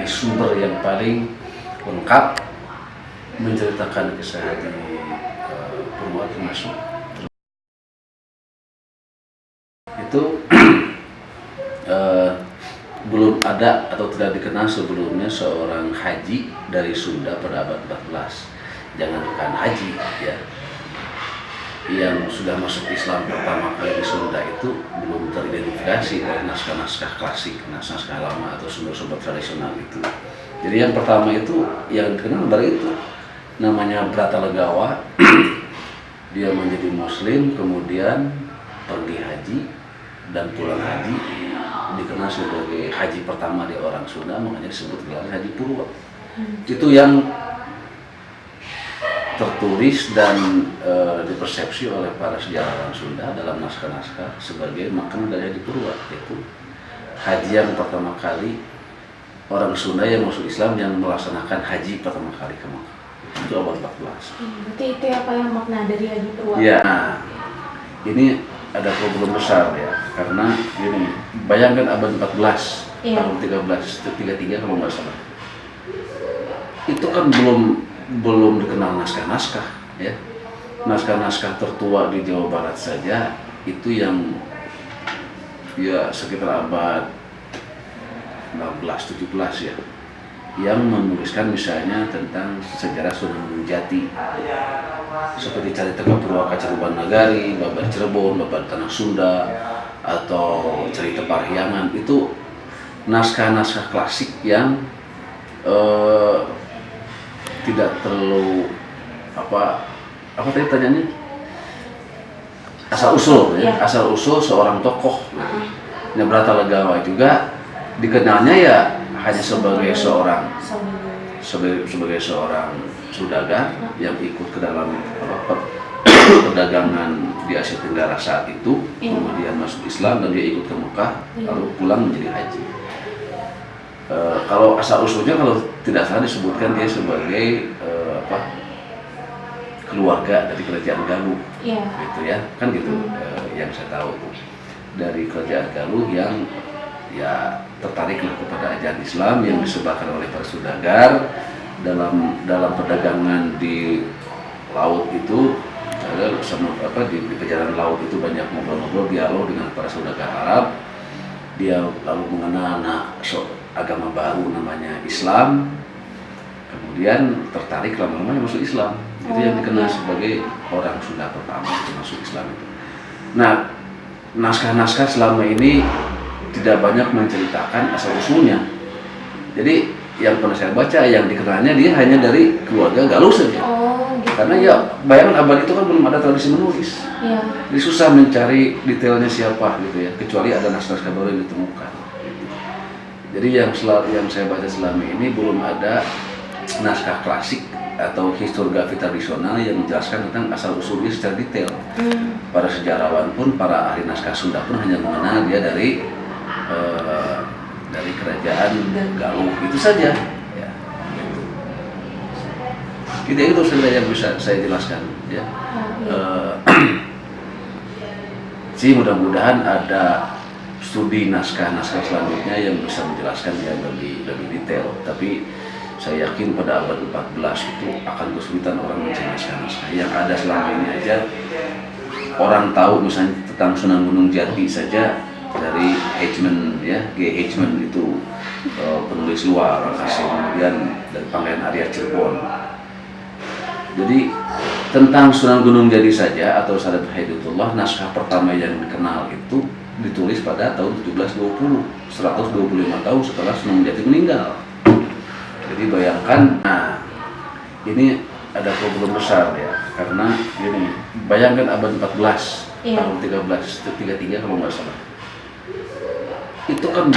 sumber yang paling lengkap menceritakan kisah Haji Purwa termasuk itu belum ada atau tidak dikenal sebelumnya seorang haji dari Sunda pada abad 14. Jangankan haji ya, yang sudah masuk Islam pertama kali di Sunda itu belum teridentifikasi oleh naskah-naskah klasik, naskah lama atau sumber-sumber tradisional itu. Jadi yang pertama itu yang dikenal baru itu namanya Bratalegawa. Dia menjadi muslim kemudian pergi haji dan pulang haji, dikenal sebagai haji pertama di orang Sunda, makanya disebut gelar Haji Purwa. Itu yang tertulis dan dipersepsi oleh para sejarawan Sunda dalam naskah-naskah sebagai makna dari Haji Purwa, yaitu haji yang pertama kali orang Sunda yang masuk Islam yang melaksanakan haji pertama kali ke Makkah. Itu abad 14. Berarti itu apa yang makna dari Haji Purwa? Ya, nah, ini ada problem besar ya, karena gini, bayangkan abad 14, tahun 1333 kalau nggak salah. Itu kan belum dikenal naskah-naskah ya. Naskah-naskah tertua di Jawa Barat saja itu yang ya sekitar abad 16-17 ya, yang menuliskan misalnya tentang sejarah Sunan Gunung Jati seperti Carita Purwaka Caruban Nagari, Babar Cirebon, Babar Tanah Sunda, atau Cerita Parahyangan. Itu naskah-naskah klasik yang tidak terlalu apa tadi tanyanya, asal usul ya, asal usul seorang tokoh. Nah, Bratalegawa juga dikenalnya ya hanya sebagai seorang saudagar yang ikut ke dalam perdagangan di Asia Tenggara saat itu, kemudian masuk Islam dan dia ikut ke Mekah, lalu pulang menjadi haji. Kalau asal usulnya kalau tidak salah disebutkan dia sebagai keluarga dari kerajaan Galuh, gitu ya, kan gitu. Yang saya tahu dari kerajaan Galuh yang ya tertariklah kepada ajaran Islam yang disebarkan oleh para saudagar dalam perdagangan di laut itu. Di perjalanan laut itu banyak ngobrol-ngobrol, dialog dengan para saudagar Arab. Dia lalu mengenal agama baru namanya Islam, kemudian tertarik lama-lama masuk Islam. Itu yang dikenal sebagai orang Sunda pertama yang masuk Islam itu. Nah, naskah-naskah selama ini tidak banyak menceritakan asal usulnya. Jadi yang pernah saya baca yang dikenalnya dia hanya dari keluarga Galuh saja. Gitu. Karena ya bayangan abad itu kan belum ada tradisi menulis. Jadi susah mencari detailnya siapa gitu ya, kecuali ada naskah-naskah baru yang ditemukan. Jadi yang saya baca selama ini belum ada naskah klasik atau historiografi tradisional yang menjelaskan tentang asal usulnya secara detail. Para sejarawan pun, para ahli naskah Sunda pun hanya mengenal dia dari kerajaan Galuh itu saja ya. Itu sebenarnya yang bisa saya jelaskan ya. Sih mudah-mudahan ada studi naskah-naskah selanjutnya yang bisa menjelaskan yang lebih detail, tapi saya yakin pada abad 14 itu akan kesulitan orang mencari naskah-naskah yang ada selama ini aja. Orang tahu misalnya tentang Sunan Gunung Jati saja dari Hatchman ya, G. Hatchman itu penulis luar asing, kemudian dari Pangeran Arya Cirebon. Jadi tentang Sunan Gunung Jati saja atau Sadat Haidutullah, naskah pertama yang dikenal itu ditulis pada tahun 1720, 125 tahun setelah Sunan Gunung Jati meninggal. Jadi bayangkan, nah ini ada problem besar ya, karena gini, bayangkan abad 14, tahun 1333 kalau nggak salah. Itu kan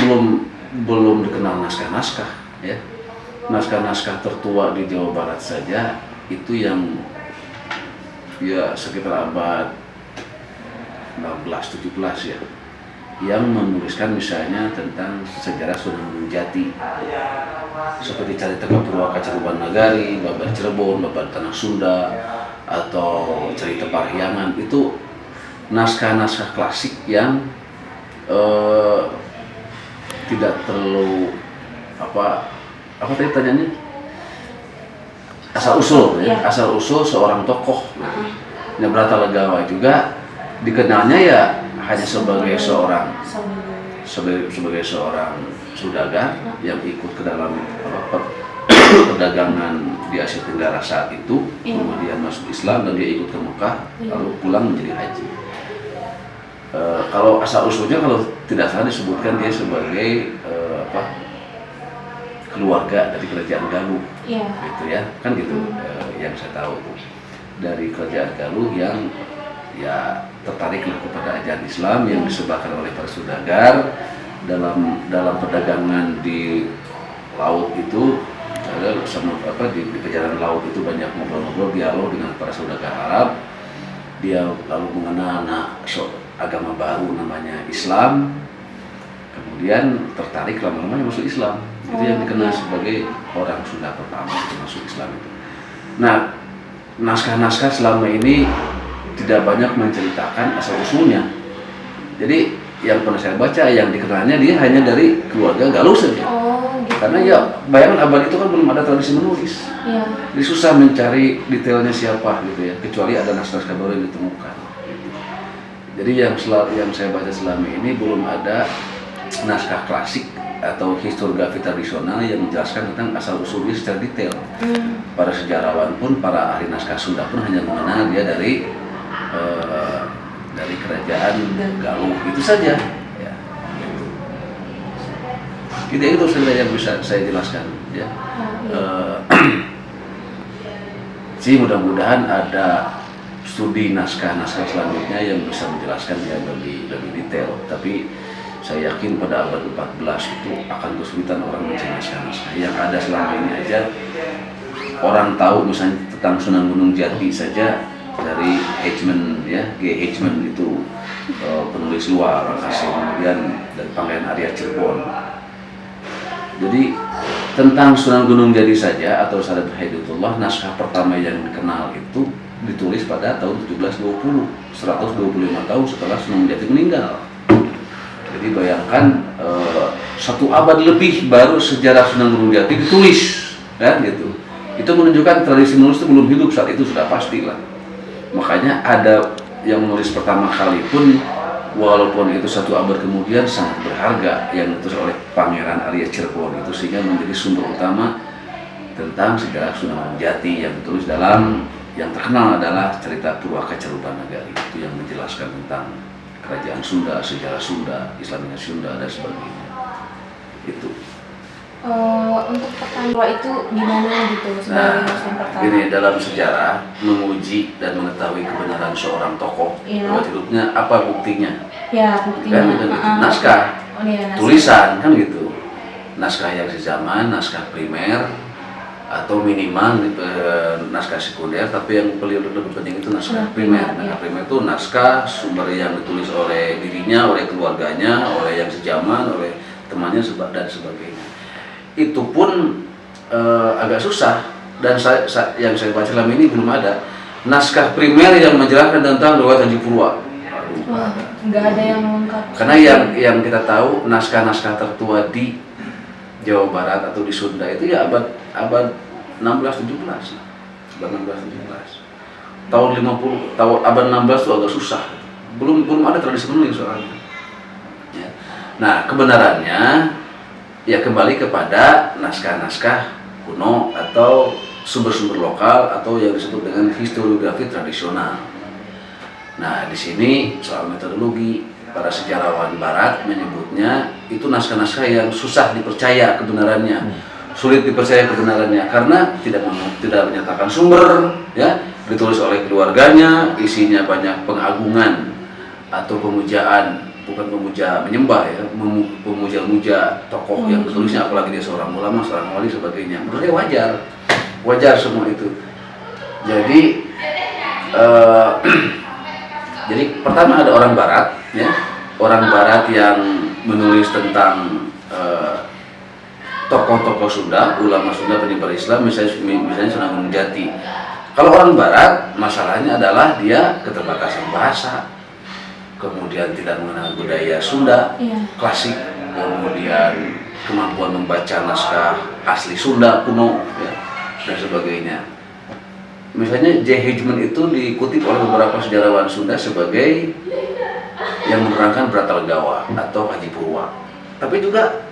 belum dikenal naskah-naskah ya. Naskah-naskah tertua di Jawa Barat saja itu yang ya sekitar abad 16-17 ya, yang menuliskan misalnya tentang sejarah Sunan Gunung Jati seperti Carita Purwaka Caruban Nagari, Babar Cirebon, Babar Tanah Sunda, atau Cerita Parahyangan. Itu naskah-naskah klasik yang tidak terlalu apa tadi tanyanya? Asal usul ya, Iya. asal usul seorang tokoh. Nah, Brata Legawa juga dikenalnya ya hanya sebagai seorang seorang saudagar yang ikut ke dalam perdagangan di Asia Tenggara saat itu, Iya. kemudian masuk Islam dan dia ikut ke Mekah, Iya. lalu pulang menjadi haji. Kalau asal usulnya kalau tidak salah disebutkan dia sebagai keluarga dari kerajaan Galuh, Iya. gitu ya, kan gitu. Yang saya tahu dari kerajaan Galuh yang ya tertariklah kepada ajaran Islam yang disebarkan oleh para saudagar dalam perdagangan di laut itu. Di perjalanan laut itu banyak ngobrol-ngobrol, dialog dengan para saudagar Arab. Dia lalu mengenal agama baru namanya Islam, kemudian tertarik lama-lama masuk Islam. Itu yang dikenal sebagai orang Sunda pertama yang masuk Islam itu. Nah, naskah-naskah selama ini tidak banyak menceritakan asal usulnya. Jadi yang pernah saya baca, yang dikenalnya dia hanya dari keluarga Galuh saja. Oh, gitu. Karena ya bayangan abad itu kan belum ada tradisi menulis. Iya. Jadi susah mencari detailnya siapa gitu ya, kecuali ada naskah-naskah baru yang ditemukan. Jadi yang saya baca selama ini belum ada naskah klasik atau historiografi tradisional yang menjelaskan tentang asal usulnya secara detail. Para sejarawan pun, para ahli naskah Sunda pun hanya mengenal dia dari kerajaan Galuh itu saja. Ya, gitu. Itu saja yang bisa saya jelaskan. Ya. Sih mudah-mudahan ada studi naskah-naskah selanjutnya yang bisa menjelaskan ya lebih detail. Tapi saya yakin pada abad 14 itu akan kesulitan orang mencari naskah-naskah. Yang ada selama ini aja orang tahu misalnya tentang Sunan Gunung Jati saja dari Hatchman ya, G. Hatchman itu penulis luar asing, kemudian dari Pangeran Arya Cirebon. Jadi tentang Sunan Gunung Jati saja atau Sadat Haidutullah, naskah pertama yang dikenal itu ditulis pada tahun 1720, 125 tahun setelah Sunan Gunung Jati meninggal. Jadi bayangkan 1 abad lebih baru sejarah Sunan Gunung Jati ditulis, kan gitu. Itu menunjukkan tradisi menulis itu belum hidup saat itu, sudah pasti lah. Makanya ada yang menulis pertama kali pun, walaupun itu 1 abad kemudian, sangat berharga yang ditulis oleh Pangeran Arya Cirebon itu, sehingga menjadi sumber utama tentang sejarah Sunan Gunung Jati yang ditulis dalam yang terkenal adalah cerita Purwaka Carubanagari, itu yang menjelaskan tentang kerajaan Sunda, sejarah Sunda, Islamisasi Sunda dan sebagainya. Itu. Untuk pertanyaan itu gimana gitu sebagai Muslim pertama? Ini dalam sejarah menguji dan mengetahui kebenaran seorang tokoh lewat hidupnya, apa buktinya? Ya, buktinya. Kan, gitu. Naskah, naskah. tulisan kan gitu. Naskah yang sezaman, naskah primer atau minimal naskah sekunder, tapi yang lebih penting itu naskah primer. Naskah primer itu naskah sumber yang ditulis oleh dirinya, oleh keluarganya, oleh yang sejaman, oleh temannya dan sebagainya. Itu pun agak susah, dan yang saya baca selama ini belum ada naskah primer yang menjelaskan tentang riwayat Haji Purwa. Nggak ada yang lengkap. Karena yang kita tahu naskah-naskah tertua di Jawa Barat atau di Sunda itu ya abad 16-17. Abad 16-17. Tahun 50, abad 16 itu agak susah. Belum ada tradisi menulis soalnya. Ya. Nah, kebenarannya ya kembali kepada naskah-naskah kuno atau sumber-sumber lokal atau yang disebut dengan historiografi tradisional. Nah, di sini soal metodologi, para sejarawan Barat menyebutnya itu naskah-naskah yang susah dipercaya kebenarannya, sulit dipercaya kebenarannya karena tidak menyatakan sumber, ya, ditulis oleh keluarganya, isinya banyak pengagungan atau pemujaan. Bukan pemuja menyembah ya, pemuja-muja tokoh yang tulisnya, apalagi dia seorang ulama, seorang wali sebagainya. Menurut saya wajar semua itu. Jadi jadi pertama ada orang Barat, ya, orang Barat yang menulis tentang tokoh-tokoh Sunda, ulama Sunda penyebar Islam, misalnya Sunan Gunung Jati. Kalau orang Barat, masalahnya adalah dia keterbatasan bahasa, kemudian tidak mengenal budaya Sunda klasik, kemudian kemampuan membaca naskah asli Sunda kuno ya, dan sebagainya. Misalnya J. Hegman itu dikutip oleh beberapa sejarawan Sunda sebagai yang menerangkan Bratalagawa atau Haji Purwa. Tapi juga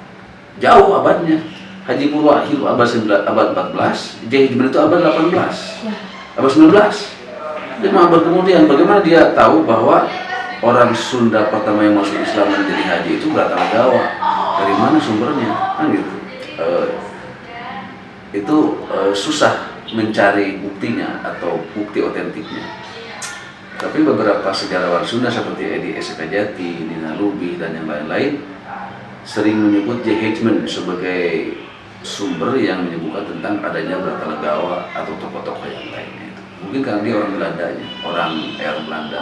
jauh abadnya. Haji Purwa hidup abad 14, J. Hegman itu abad 18, abad 19. 5 abad kemudian, bagaimana dia tahu bahwa orang Sunda pertama yang masuk Islam menjadi haji itu Bratalagawa? Dari mana sumbernya? Kan gitu. Susah mencari buktinya atau bukti otentiknya. Tapi beberapa sejarawan Sunda seperti Edi Esekajati, Nina Lubih, dan yang lain-lain sering menyebut J. Hegman sebagai sumber yang menyebutkan tentang adanya Bratalagawa atau tokoh-tokoh yang lainnya. Mungkin karena dia orang Belandanya, orang Belanda,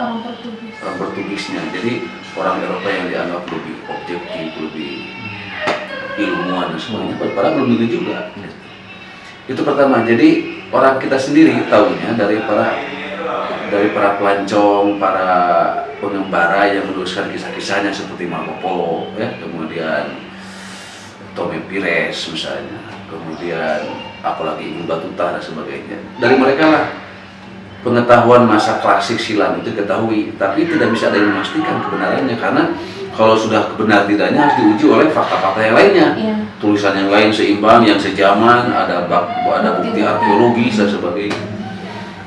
orang Portugisnya. Jadi orang Eropa yang dianggap lebih objektif, lebih ilmuwan dan sebagainya. Padahal belum begitu juga. Itu pertama. Jadi orang kita sendiri tahunya dari para pelancong, para pengembara yang menuliskan kisah-kisahnya seperti Marco Polo, ya, kemudian Tome Pires misalnya, kemudian apalagi Ibnu Battuta dan sebagainya. Dari mereka lah pengetahuan masa klasik silam itu diketahui, tapi tidak bisa ada yang memastikan kebenarannya karena kalau sudah benar tidaknya harus diuji oleh fakta-fakta yang lainnya, tulisan yang lain seimbang, yang sejaman, ada bukti arkeologis dan sebagainya.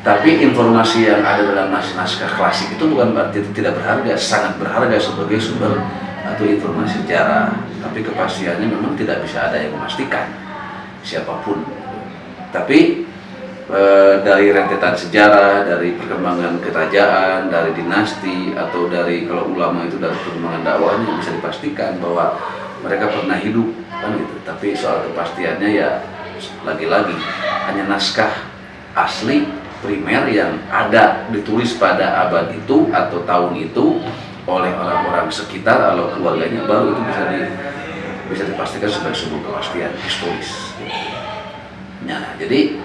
Tapi informasi yang ada dalam naskah klasik itu bukan berarti tidak berharga, sangat berharga sebagai sumber atau informasi sejarah. Tapi kepastiannya memang tidak bisa ada yang memastikan siapapun. Tapi dari rentetan sejarah, dari perkembangan kerajaan, dari dinasti, atau dari kalau ulama itu dari perkembangan dakwahnya bisa dipastikan bahwa mereka pernah hidup kan gitu. Tapi soal kepastiannya ya lagi-lagi hanya naskah asli primer yang ada ditulis pada abad itu atau tahun itu oleh orang-orang sekitar atau keluarganya, baru itu bisa dipastikan sebagai sebuah kepastian historis. Nah, jadi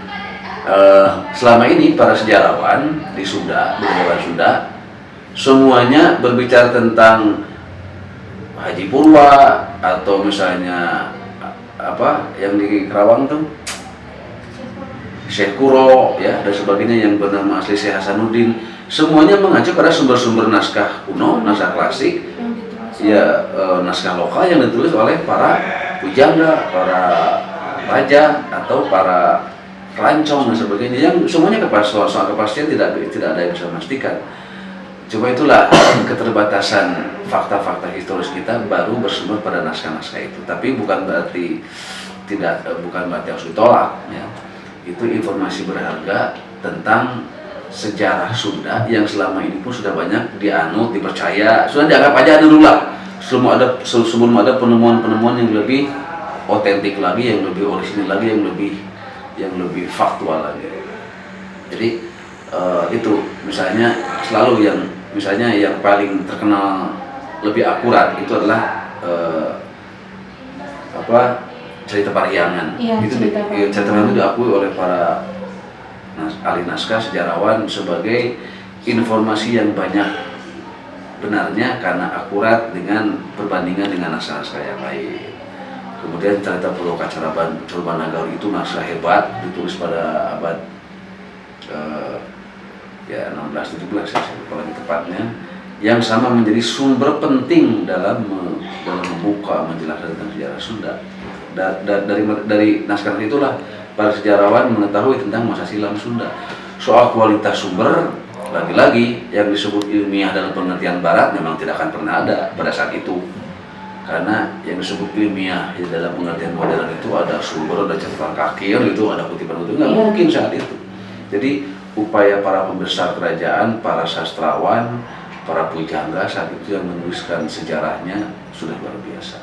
selama ini para sejarawan di Sunda, budaya Sunda, semuanya berbicara tentang Haji Purwa atau misalnya apa yang di Kerawang tuh Syekh Kuro ya dan sebagainya yang bernama asli Syekh Hasanuddin, semuanya mengacu pada sumber-sumber naskah kuno, naskah klasik, ya naskah lokal yang ditulis oleh para pujangga, para raja atau para pelancong dan sebagainya, yang semuanya soal kepastian tidak ada yang bisa memastikan. Coba itulah keterbatasan fakta-fakta historis kita baru bersumber pada naskah-naskah itu. Tapi bukan berarti harus ditolak. Ya. Itu informasi berharga tentang sejarah Sunda yang selama ini pun sudah banyak dianut, dipercaya, sudah dianggap aja dulu lah. Sebelum ada penemuan-penemuan yang lebih otentik lagi, yang lebih orisinil lagi, yang lebih faktual lagi. Jadi itu misalnya selalu yang paling terkenal lebih akurat itu adalah cerita Parihyangan. Cerita Parihyangan itu diakui oleh para ahli naskah sejarawan sebagai informasi yang banyak benarnya karena akurat dengan perbandingan dengan naskah-naskah yang lain. Kemudian cerita Puloka Carbanagari itu naskah hebat, ditulis pada abad 16-17 ya, kalau tepatnya, yang sama menjadi sumber penting dalam membuka, menjelaskan tentang sejarah Sunda. Dari naskah itulah para sejarawan mengetahui tentang masa silam Sunda. Soal kualitas sumber, lagi-lagi yang disebut ilmiah dalam pengertian Barat memang tidak akan pernah ada pada saat itu. Karena yang disebut ilmiah ya, dalam pengertian modern itu ada sumber, ada catatan kaki, itu ada kutipan itu nggak mungkin saat itu. Jadi upaya para pembesar kerajaan, para sastrawan, para pujangga saat itu yang menuliskan sejarahnya sudah luar biasa.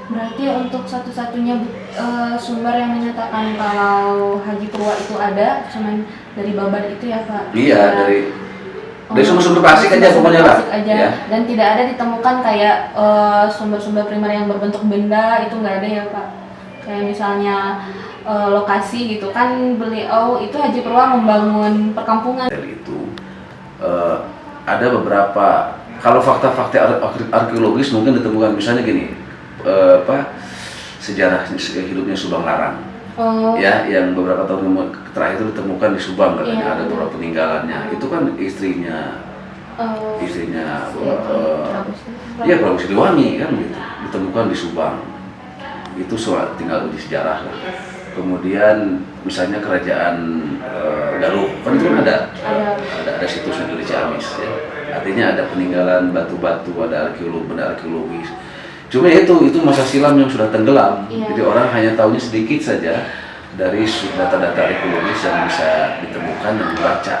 Berarti untuk satu-satunya sumber yang menyatakan kalau Haji Purwa itu ada cuman dari Babat itu ya Pak? Iya, dari sumber-sumber klasik aja pokoknya lah. Ya. Dan tidak ada ditemukan kayak sumber-sumber primer yang berbentuk benda, itu nggak ada ya Pak? Kayak misalnya lokasi gitu kan, beliau itu Haji Purwa membangun perkampungan. Itu ada beberapa, kalau fakta-fakta arkeologis mungkin ditemukan misalnya gini, sejarah hidupnya Subang Larang. Oh. Ya, yang beberapa tahun terakhir itu ditemukan di Subang katanya, Iya, ada beberapa peninggalannya. Itu kan istrinya ya Prabu Siliwangi kan gitu, ditemukan di Subang. Itu soal tinggal di sejarah lah. Kemudian misalnya kerajaan Galuh kan itu kan ada situsnya di Ciamis ya. Artinya ada peninggalan batu-batu, ada benda arkeologis. Cuma itu masa silam yang sudah tenggelam. Iya. Jadi orang hanya tahunya sedikit saja dari data-data arkeologis yang bisa ditemukan dan dibaca.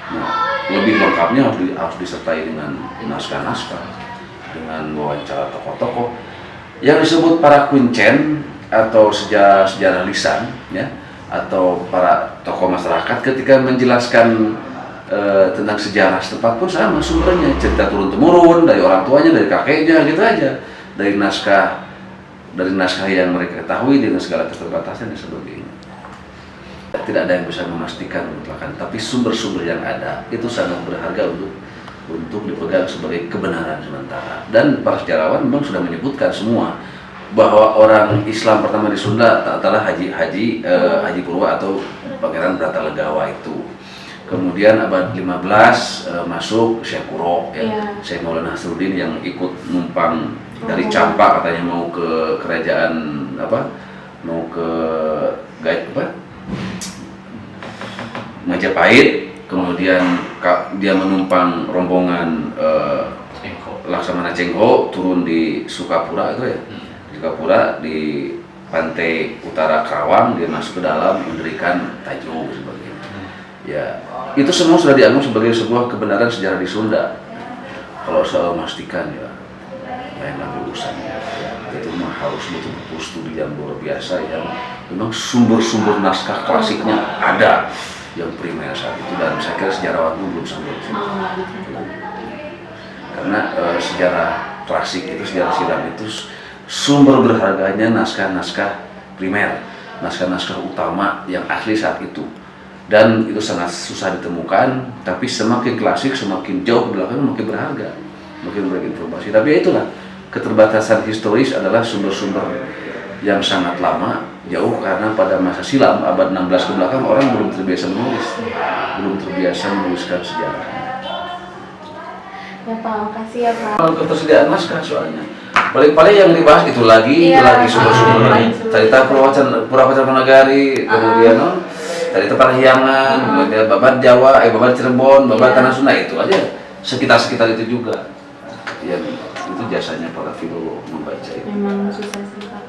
Nah, lebih lengkapnya harus disertai dengan naskah-naskah, dengan wawancara tokoh-tokoh yang disebut para kuncen atau sejarah lisan, ya, atau para tokoh masyarakat ketika menjelaskan tentang sejarah setempat pun sama sumbernya, cerita turun temurun dari orang tuanya, dari kakeknya, gitu aja, dari naskah yang mereka ketahui dengan segala keterbatasan dan sebagainya. Tidak ada yang bisa memastikan mutlak, tapi sumber-sumber yang ada itu sangat berharga untuk dipegang sebagai kebenaran sementara. Dan para sejarawan memang sudah menyebutkan semua bahwa orang Islam pertama di Sunda adalah Haji Purwa atau Pangeran Bratalegawa itu. Kemudian abad 15 masuk Syekh Kuro, ya, Syekh Maulana Nasruddin yang ikut numpang dari Campak katanya mau ke kerajaan mau ke Majapahit. Kemudian dia menumpang rombongan Laksamana Cengho turun di Sukapura itu ya. Sukapura di pantai utara Karawang, dia masuk ke dalam mendirikan Tajuk sebagainya. Ya, itu semua sudah dianggap sebagai sebuah kebenaran sejarah di Sunda. Kalau soal memastikan ya lain lagi urusannya. Itu mah harus betul-betul studi yang luar biasa yang memang sumber-sumber naskah klasiknya ada yang primer saat itu, dan saya kira sejarawan belum sampai di sini. Karena sejarah klasik itu, sejarah silam itu sumber berharganya naskah-naskah primer, naskah-naskah utama yang asli saat itu, dan itu sangat susah ditemukan. Tapi semakin klasik, semakin jauh ke belakang, makin berharga, makin berinformasi. Tapi ya itulah, keterbatasan historis adalah sumber-sumber yang sangat lama, jauh, karena pada masa silam abad 16 ke belakang orang belum terbiasa menuliskan sejarah. Ya Pak, makasih ya Pak. Ketersediaan naskah soalnya. Paling-paling yang dibahas itu lagi sumber-sumber. Cerita Pura-Pacar Nagari, kemudian cerita Parahyangan, kemudian Babat Jawa, Babat Cirebon, Babat Tanah Sunda, itu aja. Sekitar-sekitar itu juga. Ya, itu jasanya para filolog membaca itu. Memang susah sih Pak.